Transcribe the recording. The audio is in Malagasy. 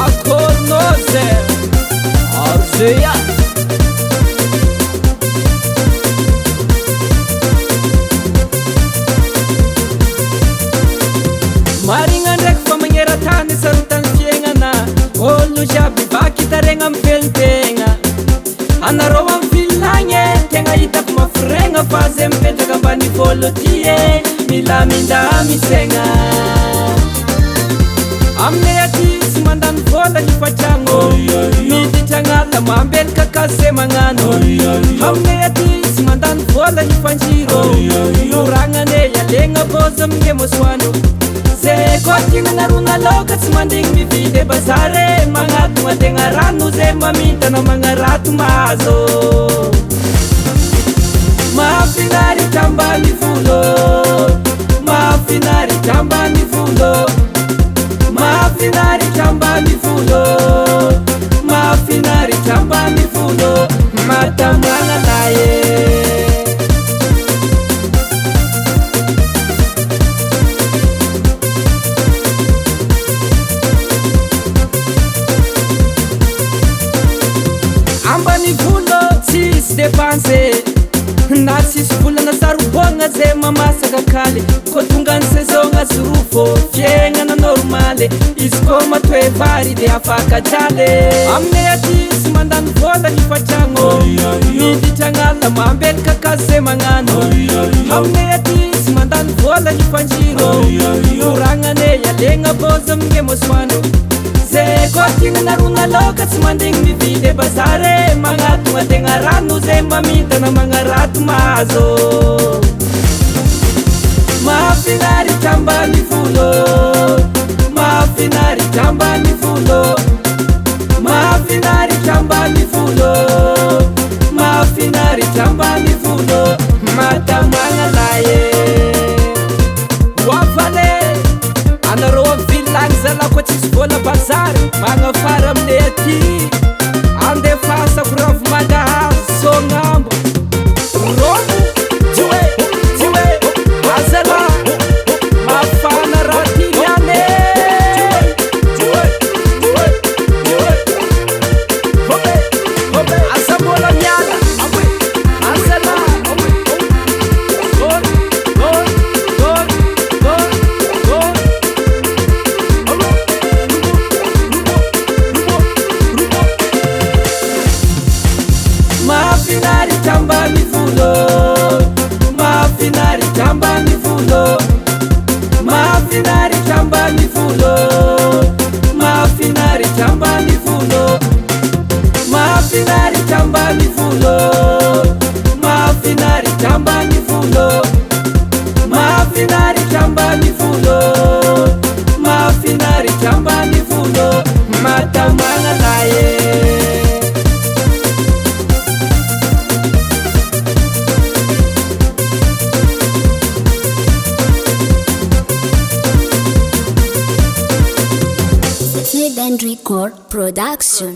Akornoze Arzuya Marina ndraiky fa magneran-tany sarotany fiaignana olo jiaby vaky taregna amy felintegna anareo amy vilagny tegna hitako mafiregna fa zay mipetraka ambany vôlo ty mila mindamisegna aminay aty sy mandany vôla hifatragno miditragnala mambelaka kase magnano aminay aty sy mandany vôla hifanjiro noragnane alegna bozy amine mosoano zay koa tignanarona loka tsy mandigny mividy bazare magnatogna tegna rano zay mamintana magnarato mahazo mahafinaritra ambany volo mahafinaritra ambany volo mahafinaritra ambany volo mahafinaritra ambany volo matamagna ambany volo tsisy dépense na tsisy volana sarobogna zay mamasaka kaly ko tonga ny saison azy rofo fiaignana normale izy ko matoe vary de afaka jaly aminay aty sy mandany vôla hifatragno miditragnala mambelaka kase magnano aminay aty sy mandany vôla hifanjiro noragnane alegna bozy amine mosoano zay koa tignanarona loka tsy mandigny mividy bazare magnatogna tegna rano zay mamintana magnarato mahazo mahafinaritra ambany volo mahafinaritra ambany volo mahafinaritra ambany volo mahafinaritra ambany volo matamagna laye oafale anareo amy vilagny zalako tsisy vôla bazary magnafara aminay aty andefasako ravomagahazo sognambo romo tioe azala mafana raha tiliane asambola miala azala mahafinaritra ambany volo mahafinaritra ambany volo mahafinaritra ambany volo mahafinaritra ambany volo mahafinaritra ambany volo mahafinaritra ambany volo mahafinaritra ambany volo mahafinaritra ambany volo matamagna laye Record Production.